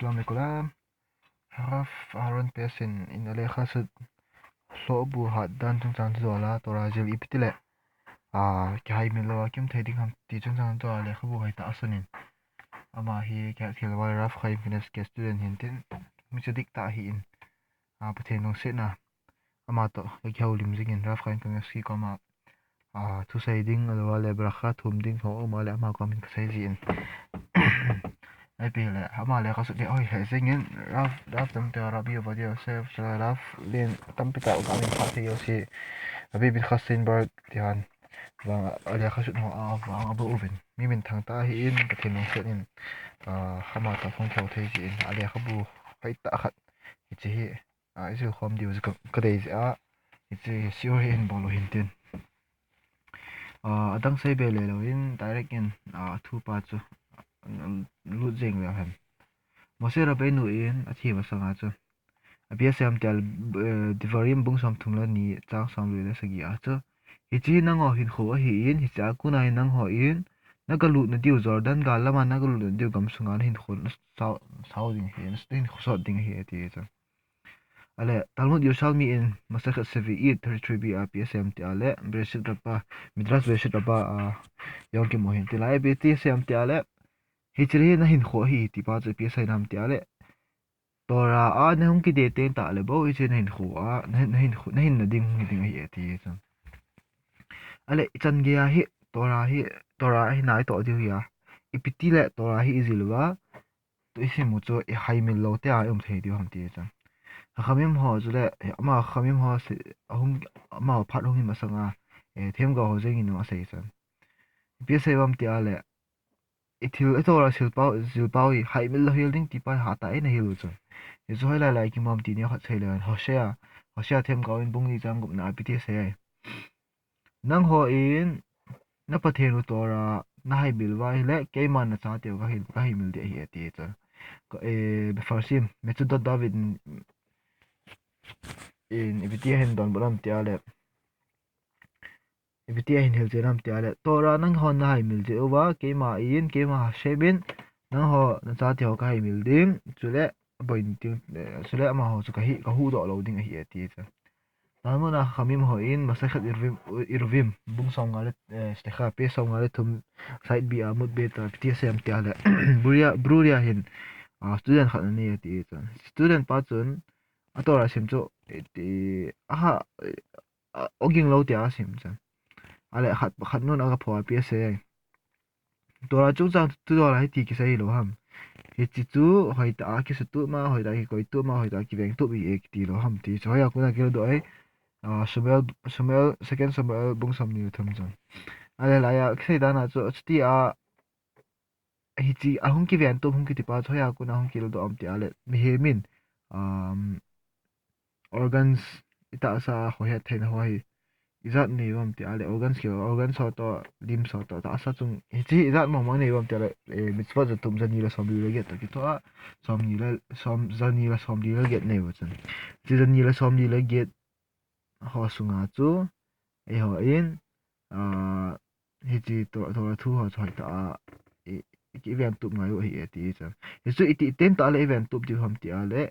Assalamualaikum. Haraf Harun Pesin in Alexa sud lo bu hat dan chung chang zola tora jil ipitile ki hai milo kim thading ham ti chung chang to ale khabu hai ta asunin ama hi ka khilwa raf khai fitness ke student hintin mi chudik ta hi in pathen nong se na ama to ki haulim zingin raf khai fitness ki koma thu sai ding alwa le brakha thum ding ho ma le ama ko min sai ji in ai pi le ama le ka su de oi he zingin raf tam te arabi video save chala raf len tam pita ka min pha te yo si abi bin khasenberg tian wang ale ka su no wang abu uben mi min thang ta hi in pathen nong se in hama ta phong thau thei ji in ale khabu hai ta khat chi hi isu khom diu ka dei a chi siu hin bolo hinten adang sai be le lo in direct in thu pa chu lu jeng le han mo se ra be nu in a thi ma sanga chu a bia sam tel divarim bung sam thung la ni chang sam le la sagi a chu hi chi nang o hin kho hi in hi cha ku nai nang ho in nagalu na diu jordan ga lama nagalu na diu gam sunga hin khon sau ding hi in khosot ding hi ti chu ale talmud yerushalmi in masachet sevi'it 33b psm ti ale breshit rapa midras breshit rapa yonki mohin ti lai be ti sem ti ale hichri na hin kho hi ti pa chu psai nam ti ale tora a na hung ki de te ta ale bo hi chen hin kho a na hin na ding hi ti chu ale chan ge hi tora hi nai to diu ya ipiti le tora hi izilwa to isimu chu e haimil lo te a thei diu ham ti chu khamim ho zule ama khamim ho se ahum ama phat hong ma sanga them ga ho jeng inu asai chan bi se bam ti ale ithil etora silpau hi hai mil hilding ti pa ha ta e na hilu chu e zo lai lai ki mom ti ne khat chele hoshia them ga in bung ni chang gup na pi ti se nang ho in na pathenu tora na hai bil wa le ke man na cha te ga hi mil de hi ti chu ko farsim methodot david in ibitia hen don bolam tiale ibitia hen hil jeram tiale tora nang hon na hai mil je wa ke ma shebin nang ho na cha ti ho ka hai mil ding chule boin ting chule ama ho chu ka hu do lo ding hi ati cha namu na khamim ho in masakhat irvim bung song ngale stekha pe song ngale thum side bi amut be ta ptia sem tiale bruria hin student khat ni ati cha student pa chun atora sim chu ti aha oging lo tia sim chan ale khat nun aga phwa psa tora chu chang tu tora hi ti ki sai lo ham hi chi chu hoi ta ki su tu ma hoi ta ki koi tu ma hoi ta ki veng tu bi ek ti lo ham ti choya ku na ki do ai samuel second samuel bung sam ni thum chan ale la ya sai da na chu ti a hi chi ahung ki ven tu hung ki ti pa choya ku na hung ki lo do am ti ale mi he min um organs ita sa hoya thein hoi izat nei bam ti ale organs so to lim so to ta sa chung hi izat mo mo nei bam ti ale mitzvah za tum zani la som li get ki to a som zani la som li get nei wa chen ti zani la som li get ho sunga chu e ho in a hi chi to thu ho choi ta ki event tu ngai hi ti chen hi chu iti ten ta le event tu di ham ti ale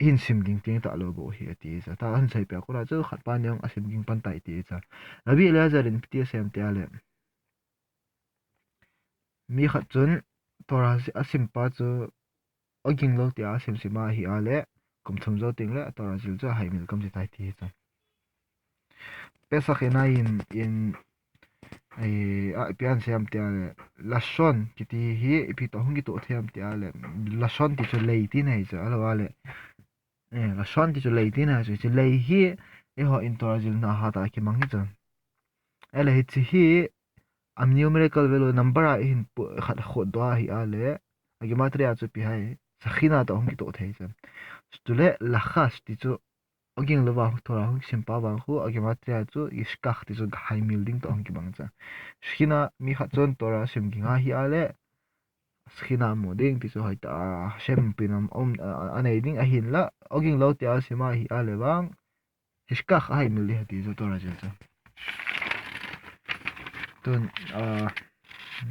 in sim ging ting ta lo bo hi ti cha ta an sai pe ko la chu khat pa nyong a sim ging pan tai ti cha abi la zarin pti sem te ale mi khat chun tora a sim pa chu oging lo ti a sim sima hi ale kum thum zo ting le tora jil chu hai mil kam ji tai ti cha pesa khena in ai a pian sem te ale lashon kiti hi ipi to hungi to them te ale lashon ti chu lei ti nei cha alo ale la shon ti chu lei tin ha chu lei hi e ho intorazil na ha ta ki mangi chan ele hi chi hi am numerical value number a in khat khod do hi ale agi matria chu pi hai sakhina ta hong ki to thei chan stule la khas ti chu oging lo ba thora hong simpa ba khu agi matria chu iskakh ti chu hai building to hong ki bang cha shina mi khat chon tora sim ki nga hi ale skina mo ding ti chu hai ta shem pinam anei ding a hin la oging lo ti a sima hi a lewang hiskakh ai mil di ti chu tora jel cha tun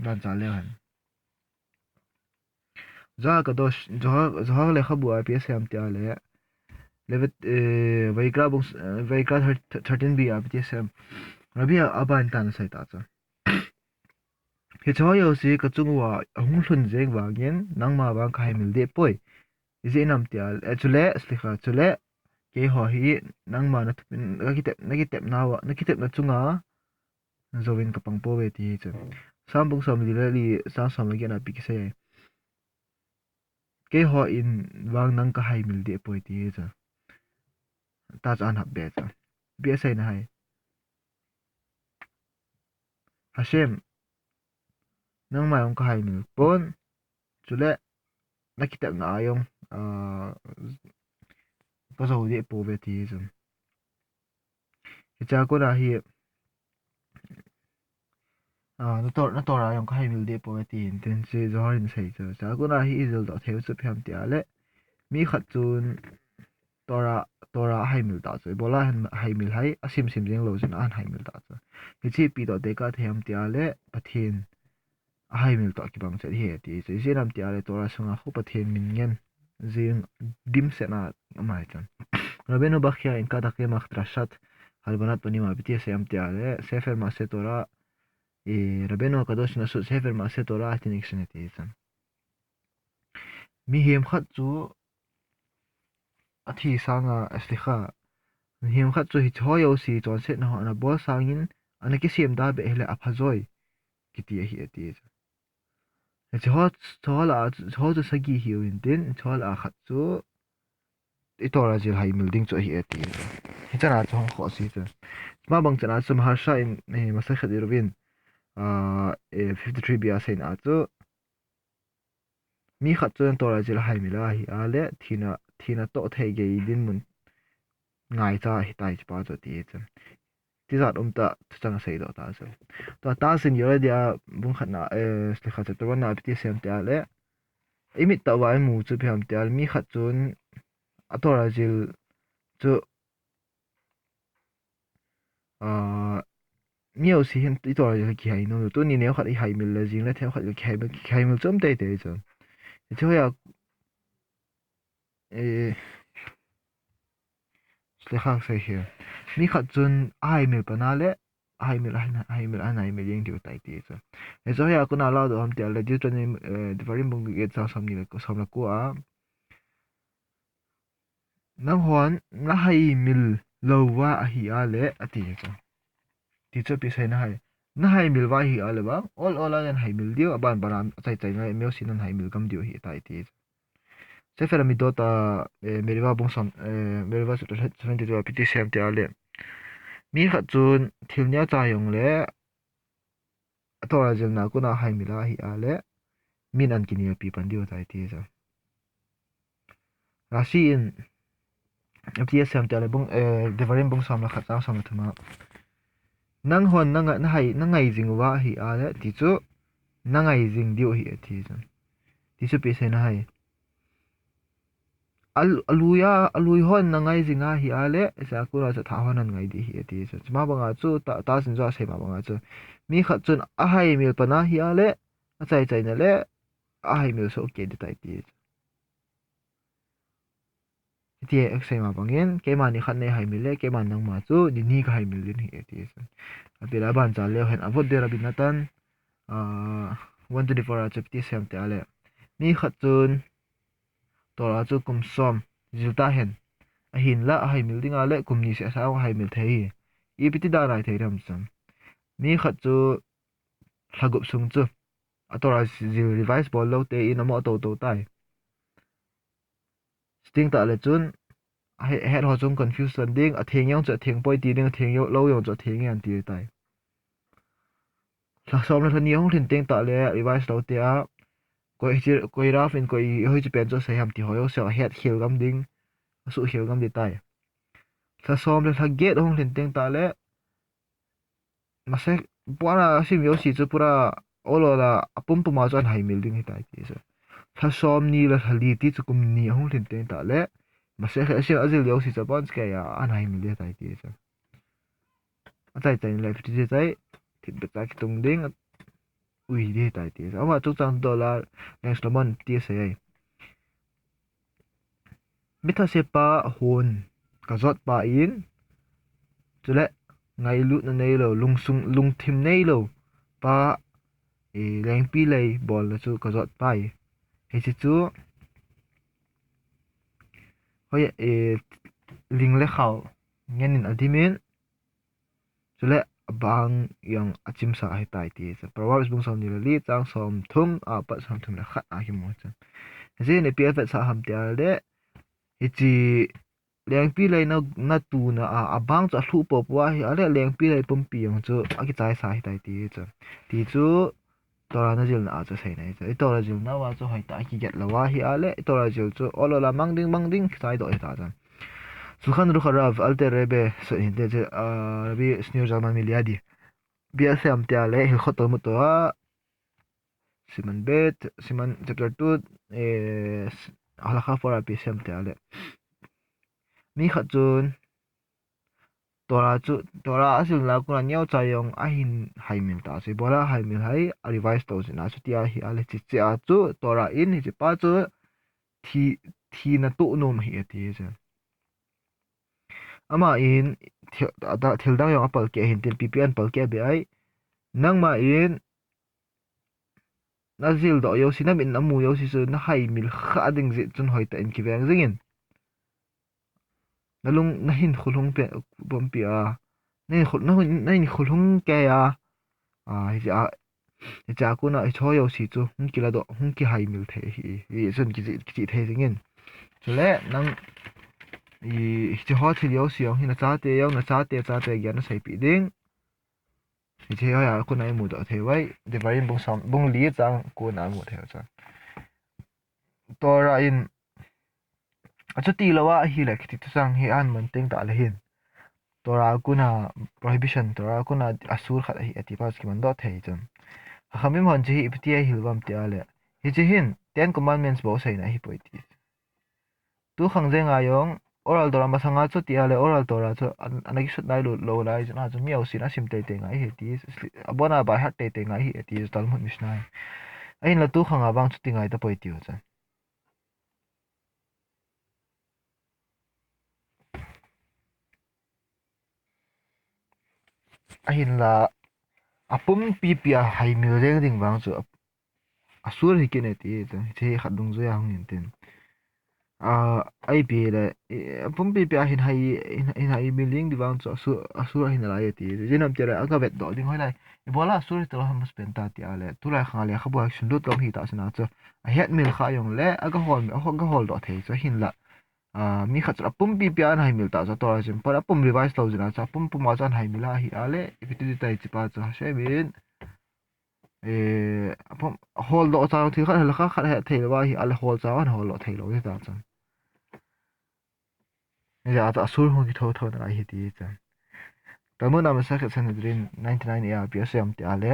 ban cha le han za ka dos zoha le khabu IPSM te ale levet vaikra bung vaikra 13b IPSM rabia aban tan sai ta cha he choyo si ka chungwa ahung hlun jeng wangin nangma bang khai mil de poi ize nam te al chule slikha chule ke ho hi nangma na nakitep nawa nakitep na chunga zowin ka pangpo ve ti cha sambung som li sa som ge na pikse ke ho in wang nang ka hai mil de poi ti cha ta chan hab be cha bi sai na hai hashem nang ma yong ka hai mil pon chule nakitep na ayong ka zo de po ve ti cha cha ko na hi nó to ra yong ka hai mil de po ve ti ten se zo harin sai cha ko na hi izul da theu chu pham ti ale mi khat chun tora hai mil ta chu bola hai mil hai asim sim jeng lo jin an hai mil ta chu hi chi pi do de ka them ti ale pathin hai mil ta ki bang che hi ti che je nam ti ale tora sunga khu pathin min ngen jing dim se na mai chan rabenu bakhya in ka da ke mak trashat halbanat pani ma biti se am ti ale sefer ma se tora rabenu kadosh na su sefer ma se tora tinik sene ti chan mi hem khat chu athi sanga aslikha him khat chu hi choyo si chon set na na bol sangin ana ki sim da be hele aphazoi kiti hi ati chot chola chot sagi hi win tin chola khat chu itora jil hai milding chu hi ati hi chana chong kho si chu ma bang chana chu maharsha in masakh dirwin 53 bia sein a chu mi khat chu tora jil hai mila hi ale thina to thei ge din mun ngai cha hi tai pa cho ti chu ti zat ta chang sei do ta so to ta sin yo dia bung khat na sli khat to na ti sem te ale imit ta wai mu chu pham te al mi khat chun atora jil chu a miao si hin ti tora jil ki hai no to ni ne khat hai mil la jing la the khat ki hai mil chom te te chu chu ya e sli khang sei hi mi khat chun ai mil pa na le ai mil ai mil yeng tiu tai ti chu e zo ya ku na la do am te le di tani di varim bung ge cha sam ni ko sam la ku a nang hon na hai mil lo wa a hi a le a ti chu ti chu pi sai na hai na hai mil wa hi a le ba all an hai mil dio aban baram chai chai na meu sin an hai mil gam dio hi tai ti sefer mi dota meriwa bung sam meriwa 72 piti sem te ale mi khat chun thilnya cha yong le atora jil na ku na hai mila hi ale min an kini pi pan dio tai ti cha rashi in ps sem te ale bung devarim bung sam la khat cha sam thama nang hon na hai na ngai jing wa hi ale ti chu na ngai jing dio hi ti cha ti chu pi se na hai alui hon na ngai jinga hi ale sa kura cha tha hon an ngai di hi ti cha ma banga chu ta sin za se ma banga chu mi khat chun a hai mil pana hi ale a chai chai na le a hai mil so ke di tai ti ti ek sai ma bangin ke ma ni khat ne hai mil le ke ma nang ma chu ni ka hai mil din hi ti cha a pela ban cha le hen avot de rabinatan 124 a chapti sem te ale mi khat chun tora chu kum som zilta hen a hin la a hai mil dinga le kum ni se sa hai mil thei i piti da rai thei ram cham mi khat chu thlagup sung chu atora zil revise ball lo te in amo to tai sting ta le chun head ho chung confusion ding a theng yong cha theng poi ti ding theng yo lo yong cha theng yan ti tai thla som la thani hong thin teng ta le revise lo te a koi raf in koi hoi chu pen cho sai ham ti hoyo so head khil gam ding su khil gam di tai thla som le thla get hong thin teng ta le mase pura sim yo si chu pura olo la apum puma chan hai mil ding hi tai ti sa thla som ni la thali ti chu kum ni hong thin teng ta le mase khe sia azil yo si cha bon ska ya an hai mil de tai ti sa a tai tai le fiti de tai thit be ta ki tung ding ui de tai ti sa ama chu chang dollar next month ti sa ai mitha se pa hon ka zot pa in chule ngai lu na nei lo lung thim nei lo pa leng pi lei bol la chu ka zot pai he chi chu hoi ling le khaw ngenin adimin chule bang yang achim sa hai tai ti cha proverbs bung som ni li chang som thum a pa som thum la khat a hi mo cha je ne pi fa sa ham tia de hi chi leng pi lei na tu na a bang cha thu po wa hi ale leng pi lei pum pi yang chu a ki chai sa hi tai ti cha ti chu tora na jil na a cha sei nai cha i tora jil na wa chu hai ta ki get la wa hi ale i tora jil chu olola mang ding sai do ta cha sukhan ru kharav alter rebe so in de rabi sneu zaman miliadi bia sam tia le hil khoto mo to siman chapter 2 halakha for api sam tia le mi kha chun tora asil la kuna nyau cha yong a hin haimil ta se bola haimil hai a revise to na chu tia hi ale chi cha chu tora in hi pa chu thi thi na tu nom hi ati che ama in thil dang yong apal ke hin tin ppn pal ke be ai nang ma in na zil do yo sinam in amu yo si chu na haimil kha ding zi chun hoi ta in ki beng zingin nalung na hin khulung pe bom pi a na hin khulung ke ya hi ja hi cha ku na cho yo si chu hun ki la do hun ki haimil the hi chun ki the zingin chule nang hi ho thil yo si yong hi na cha te yo na cha te gya na sai pi ding hi che ya ku nai mu do the wai de varin bung li chang ku na mu the cha tora in achu ti lawa hi la khiti chang hi an man teng ta le hin tora kuna prohibition tora kuna asur khat hi ati pas ki man do thei cham khamim hon chi ipti hilwam ti ale hi chi hin 10 commandments bo sai na hi poiti tu khang je nga yong oral tora masanga chu ti ale oral tora chu anagi sut nai lo lai na chu miau sin a sim te te ngai hi ti abona ba hat te ngai hi ti tal mun misnai ain la tu khanga bang chu ti ngai ta poiti ho cha ahin la apum pi pia hai mil reng ding bang chu asur hi kene ti che khadung zo ya hung tin ai pi le apum pi pia hin hai building di bang chu asur hin la ti jinam tere aga vet do ding hoi lai bola asur to ham spend ta ti ale tu lai khang le khabu action lut lom hi ta sina chu a het mil kha yong le aga hol do thei chu hin la mi khat apum pi pia an hai mil ta cho to jim par apum revise lo jina cha pum pum chan hai mila hi ale ipitu tai chi pa cha shemin apum hol do cha thi khat la khat he thei wa hi ale hol cha an hol lo thei lo ta cha ya ta sur hu ki tho na hi ti cha tamu na ma sa khat san drin 99 ya ps yam ti ale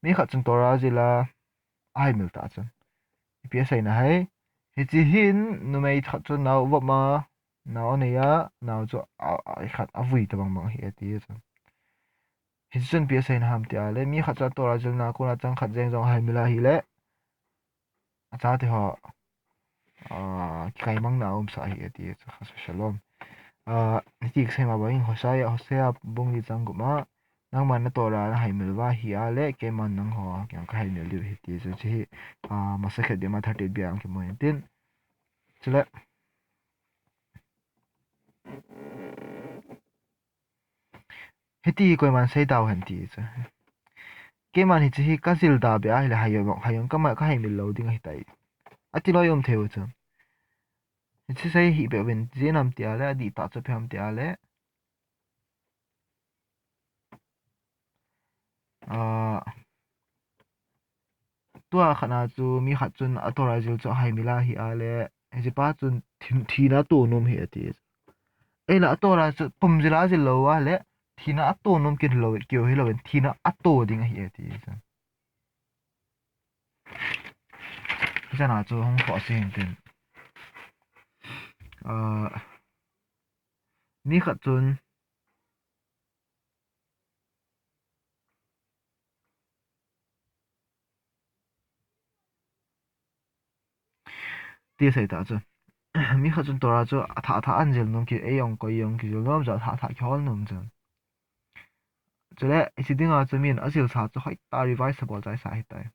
mi khat chung tora jila ai mil ta cha ps ai na hai hi chi hin nu mai khat chu nau wa ma nau ne ya nau chu ai khat avui ta bang hi ti cha hi chun ps ai na ham ti ale mi khat cha tora jil na ko na chang khat jeng jong hai mila hi le acha te ho kai mang na sa hi ti cha shalom ti sai ma bain hosaya bung li chang gu ma nang man na tora na hai mil wa hi ale ke man nang ho kyang ka hai mil li hi ti chu chi ma sa khe de ma 30 biang ki mo tin chule heti ko man sei daw han ti cha ke man hi chi ka sil da be ai la hayong ka ma ka hai mil lo ding hi tai ati lo yom theu cha chi sai hi be wen je nam ti ale di ta cha pham ti ale tua khana chu mi khat chun atora jil chu hai mila hi ale he pa chun thina to nom hi ati e la atora chu pum jila jil lo wa le thina ato nom kin lo kyo hi lo thina ato ding hi ati jana chu hong kho sin tin mi khat chun ti sai ta chu mi khat chun tora chu tha an zel nom ki e yong ko yong ki zel nom za tha khol nom jan chule isidinga chu min asil sa chu hoi ta revisable chai sa hi tai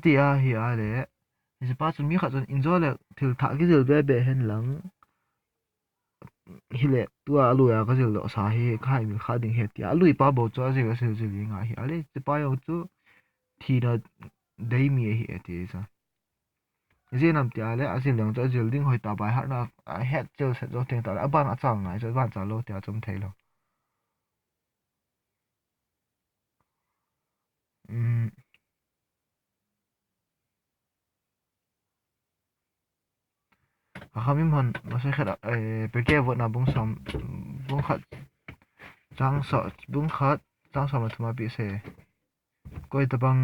ti a hi a le is pa chu mi khat chun enjoy le thil tha ki zel be hen lang hi le tua alu ya ka zel lo sa hi khai mi kha ding he ti alu pa bo chu a zel zel zel nga hi ale ti pa yo chu thi na dei mi hi ti sa je nam ti ale a zel lang chu zel ding hoi ta bai har na het zel se zo teng ta a ban a chang ngai chu ban cha lo ti a chum thei lo khamim hon masai khara peke vot na bung khat chang so bung khat chang so ma thuma pi se koi tabang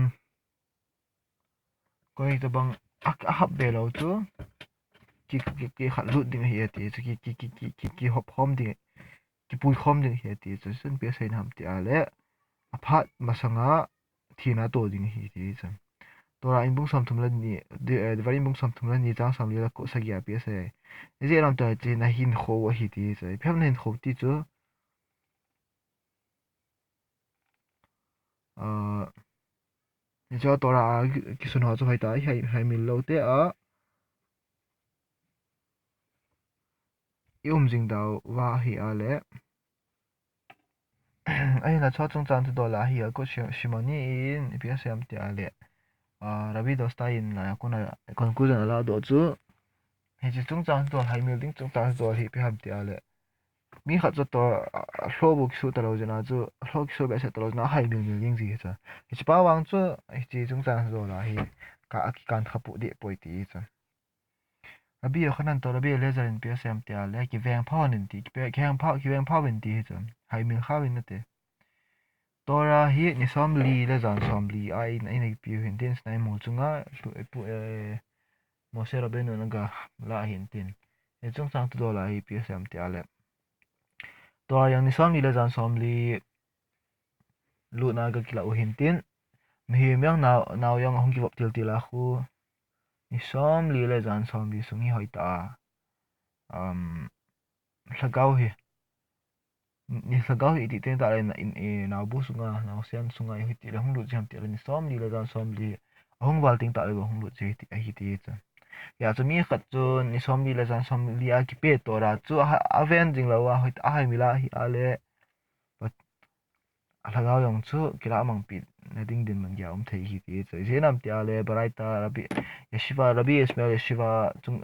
a hap be lo chu ki khat lut ding hi ati chu ki hop hom ding ki pui khom ding hi ati chu sun pe sai nam ti ale a phat masanga thina to ding hi ti chan tora in bung sam thum la ni de vari bung sam thum la ni chang sam le ko sa gya pe se je ram ta chi na hin kho wa hi ti chu phem nen kho ti chu ni cho tora ki sun ho chu hai ta hai mil lo te a jing dau wa hi a le ai na cho chung chang tu do la hi a ko shimani in psm te a le rabi do stein la ko na conclusion la do chu he chi chung chang tu hai mil ding chung chang do hi pe ham te a le mi khat cho to hlo bu su ta lo jana chu hlo su be se ta lo na hai mil mil ding ji cha chi pa wang chu chi chung chang do la hi ka aki kan khapu de poi ti cha rabi khanan to rabi laser in psm te a le ki veng phao nin ti pe khang phao ki veng phao bin ti cha hai mil kha win na te tora hi ni som li le zan som li ai nei pi hin tin snai mo chunga pu mo se ra ben na ga la hin tin e chung sang tu do la hi psm te ale tora yang ni som li le zan som li lu na ga kila u hin tin mi myang naw yang hong ki bop til til a khu ni som li le zan som li sungi hoi ta hlagau hi ni hlagau hi ti ten ta le na in e naw bu sunga naw sian sunga hi ti le hong lu jam ti le ni som li le zan som li hong wal ting ta le hong lu che ti a hi ti cha ya chu mi khat chu ni som li le zan som li a ki pe to ra chu a ven jing lo wa hoi ta hai mi la hi a le hlagau yong chu kila mang pi na ding din man ya thei hi ti chu je nam ti a le baraita rabi yeshiva rabi ismail yeshiva chung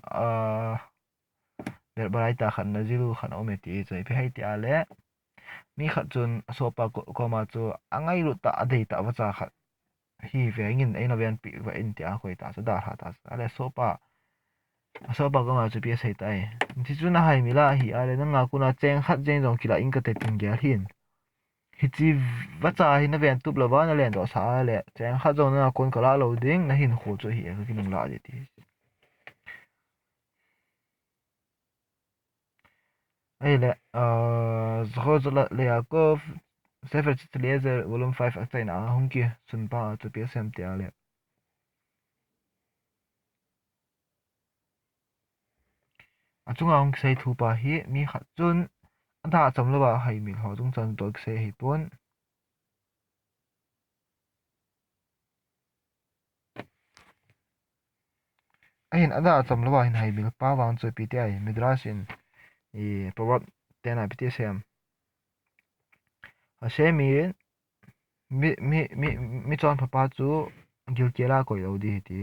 baraita khan na zilu khan ome ti chu pe hai ti a le mi khat chun sopa ko ma chu angai ru ta adei ta wa cha khat hi ve ngin ei na ven pi wa in ti a khoi ta cha da ha ta ale sopa ko ma chu pi sai tai ti chu na hai mi la hi ale na nga ku na cheng khat jeng jong kila in ka te tin gya hin hi chi wa cha hi na ven tup la wa na len do sa le cheng khat jong na kon ka la lo ding na hin kho chu hi ka kin la de ti ai le zho la le yakov Sefer Tzitlezer Volume 5 akta in a hunki sun pa tu PSM te ale a chunga hong sei thu pa hi mi khat chun da cham lo ba hai mi ho chung chan dol se hi pon a hin ada cham lo ba hin hai mi pa wang chu pi te ai midrash in e proverb te na PTSM a se mi chon pa chu gil kela ko yo di ti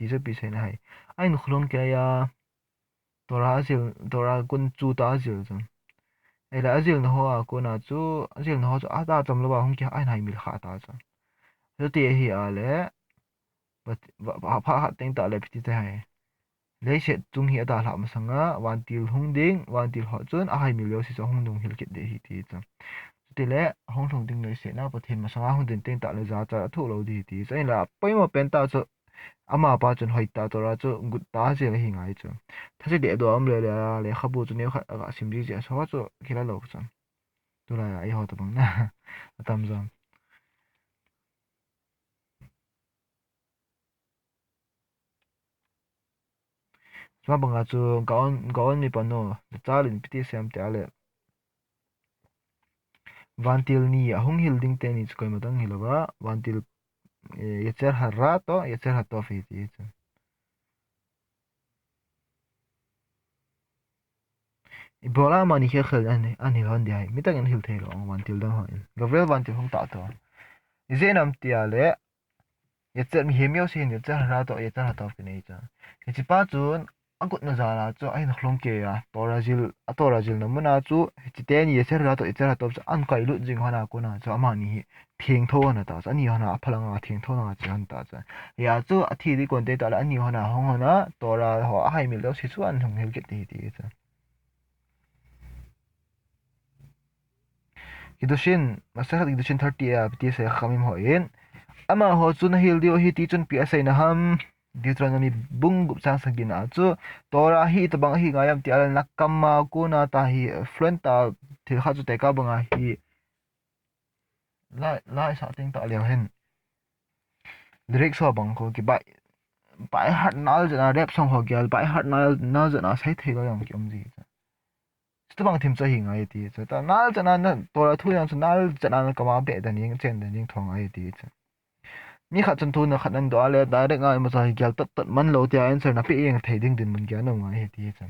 chu pi se na hai ai nu khlong ke ya tora kun chu ta zil chang ai la azil na ho a ko na chu azil na ho chu ada cham lo ba hong ki ai nai mil kha ta cha chu ti hi a le but pha ha teng ta le piti te hai le se chung hi ada hla ma sanga wan til hung ding wan til ho chun a hai mil yo si hung dung hil kit de hi ti cha ti le hong thong ding le se na pathin ma sanga hung din teng ta le za cha thu lo di ti cha la poi mo pen ta chu ama pa chun hoi ta to ra chu gut ta je le hi ngai chu tha se de do am le le khabu chu ne kha sim ji ja so chu khila lo cha tura ai ho to bang na tam zam ma banga chu gaon mi pano chalin piti sem te ale vantil ni ahung hil ding te ni chkoi matang hilowa vantil yecher harra to yecher hato fi ti chu ibola mani khe khel an hil hon dai mi tang an hil thelo vantil dang ho in gavrel vantil hung ta to izenam ti ale yecher mi hemyo sin yecher harra to yecher hato fi nei cha chi pa chun agut na zala chu ai na hlong ke ya torazil na muna chu chi te ni yecher ra to yecher hato chu an kai lu jing hana ko na chu ama ni theng tho na ta ani hana aphalanga theng tho na chan ta cha ya chu athi ri kon te ta la ani hana hong hona tora ho a hai mil do si chu an hong hel ke ti ti cha idushin master idushin 30 ya ti se khamim ho in ama ho chu na hil dio hi ti chun pi asai na ham Deuteronomy bung gup sang sagina chu tora hi tabang hi ngayam ti al nakama ko na ta hi fluenta thil kha chu te ka banga hi la sa ting ta leo hen direct so bang ko ki bai hat nal jana rap song ho gyal bai hat nal jana sai thei ga yam kyom ji sto bang thim cha hi ngai ti cha ta nal jana na tora thu yang chu nal jana na kama be da ning chen da ning thong ai ti cha mi kha chun thu na khat nan do ale direct ngai ma sa hi gyal tat man lo ti answer na pe eng thei ding din mun gya no ngai ti cha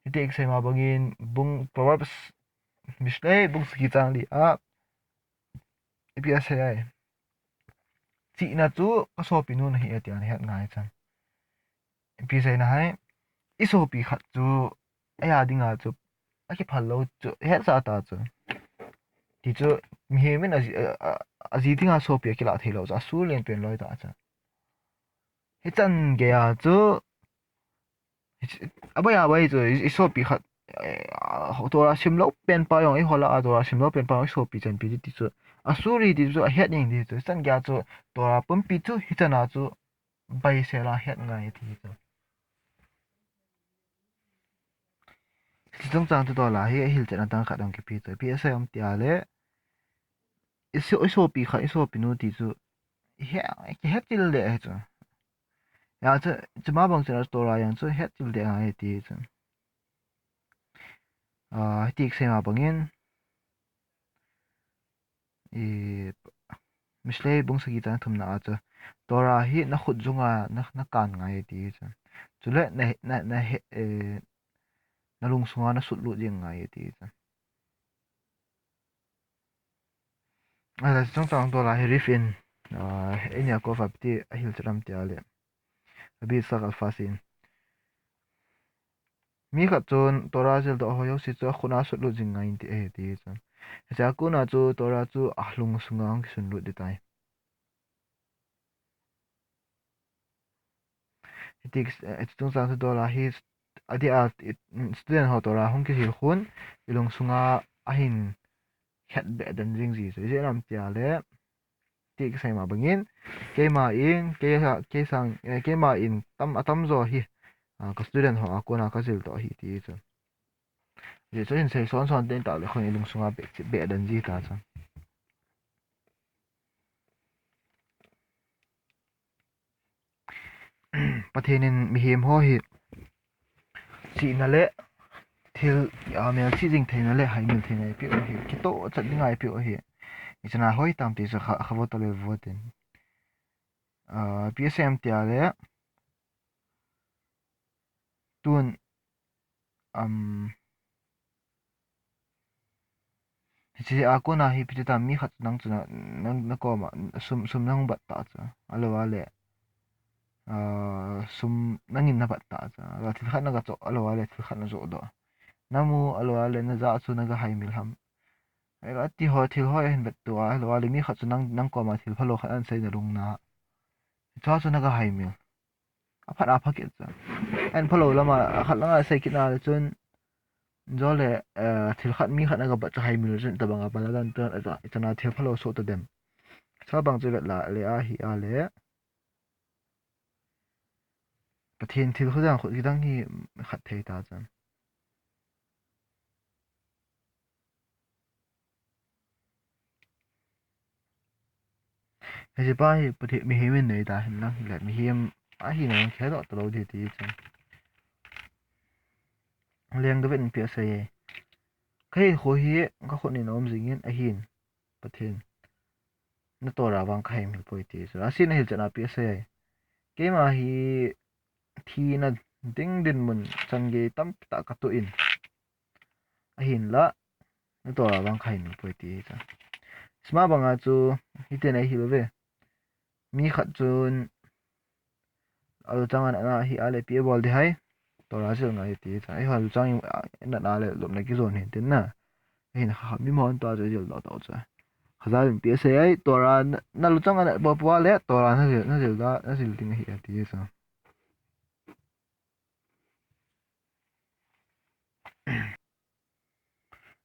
ite ek sai ma bangin bung proverbs mishlei bung ski chang li a ipia sai ai chi na chu ka so pi nu na hi atian het ngai chan pi sai na hai i so pi khat chu aya dinga chu a ki phal lo chu het sa ta chu ti chu mi he men a ji dinga so pi ki la thei lo cha su len pen loi ta cha he chan ge ya chu abaya bai chu i so pi khat to ra sim lo pen pa yong i hola a to ra sim lo pen pa yong so pi chan pi ti chu a su ri ti chu a het ning ti chu chan gya chu to ra pum pi chu hi chana chu bai se la het ngai ti chu chung chang tu to la hi hil chen tang kha dang ki pi to pi sa yam tia le iso pi kha iso pi nu ti chu he ki het til de chu ya chu chuma bang chen to ra yang chu het til de ai ti chu ti se ma bangin i misle bung sa gi ta thum na chu to ra hi na khut zunga na kan ngai ti chu chu le na he na lung sunga na sut lu jing ngai ti chu ala chung chang to la hi rifin enya ko fa ti a hil chram ti ale abi sakal fasin mi kha chon tora jel do hoyo si chu khuna sut lu jing ngai ti e ti chu cha ku na chu tora chu ahlung sunga ang sun lu di tai ti chung chang to la hi adi a student ho tora hong ki hil khun ilung sunga ahin het be dan jing ji so je nam ti ale ti sai ma bangin ke ma in ke sang ke ma in tam atam zo hi ka student ho akona ka zil to hi ti chu je cho in sei son ten ta le khon ilung sunga be dan ji ta cha pathenin mi hem ho hi chi na le thil mel chi jing theina le hai mil theina pi o hi ki to chat ngai pi o hi ichana hoi tam ti sa khawo to le voten psm ti ale tun chi a ko na hi pi ta mi khat nang chuna nang na ko ma sum nang bat ta cha alo ale sum nangin na bat ta cha la thil khat na ga cho alo ale thil khat na zo do namu alo ale na za chu na ga hai mil ham ai ga ti ho thil ho hen bet to alo ale mi khat chu nang ko ma thil phalo khat an sei na rung na cha chu na ga hai mil a phat a phak cha an phalo lama khat langa sei kina chun jole thil khat mi khat na ga ba cha hai mil chun ta banga bala dan ta itana thil phalo so to dem sa bang chu la le a hi a le pathian thil khodang khod gidang hi khat thei ta chan hay ba hi bật hiện mi hi mình này ta hình năng lại mi hiểm hi nó khé đó tao đi tí chứ liền cái vấn phía xe cái hồi hi các con này nó om dingin a hin bật hiện nó to ra vang khai mi bôi tí chứ asin hi chana phía xe cái mà hi thi na ding din mun change tam ta ka to in a hin la nó to ra vang khai mi bôi tí chứ sma banga chu hi te này hi ve mi khat chun alu changan ana hi ale pi bol de hai to ra sel ngai ti ai hal chang na na le lom na ki zon hin tin na hin ha mi mon to je jil do to cha khaza lim pi se ai to ra na lu chang ana bo bo le to ra na jil da na jil ting hi ti sa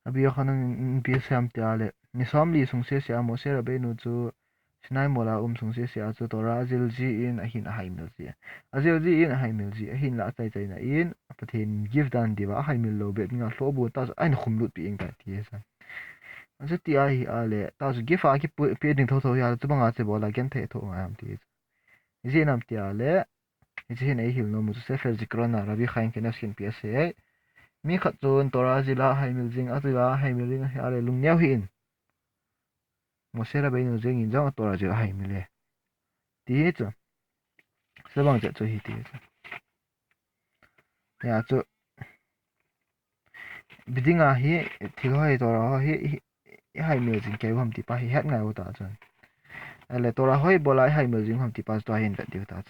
abi khanan pi sam ti ale ni sam li sung se sia mo se ra be nu chu sinai mola sung se sia chu to ra jil ji in a hin a hai mil ji a jil ji in a hai mil ji a hin la chai chai na in pathin give dan diwa hai mil lo bet nga hlo bu ta ai na khum lut pi eng ta ti sa anh ti a hi a le ta su give a ki pi ding tho tho ya chu banga che bola gen the tho nga am ti ji nam ti a le ji nei hil no mu se fer ji krona rabi khain ke na skin pi se mi khat chon tora zila hai mil jing a zila hai mil jing a le lung nyaw hi in mo se ra be no jing in jang tora zila hai mil le ti chu se bang che chu hi ti ya chu bidinga hi thil hoi tora hi hai mil jing ke hom ti pa hi het ngai u ta chu ale tora hoi bola hai mil jing hom ti pa to hin ta ti ta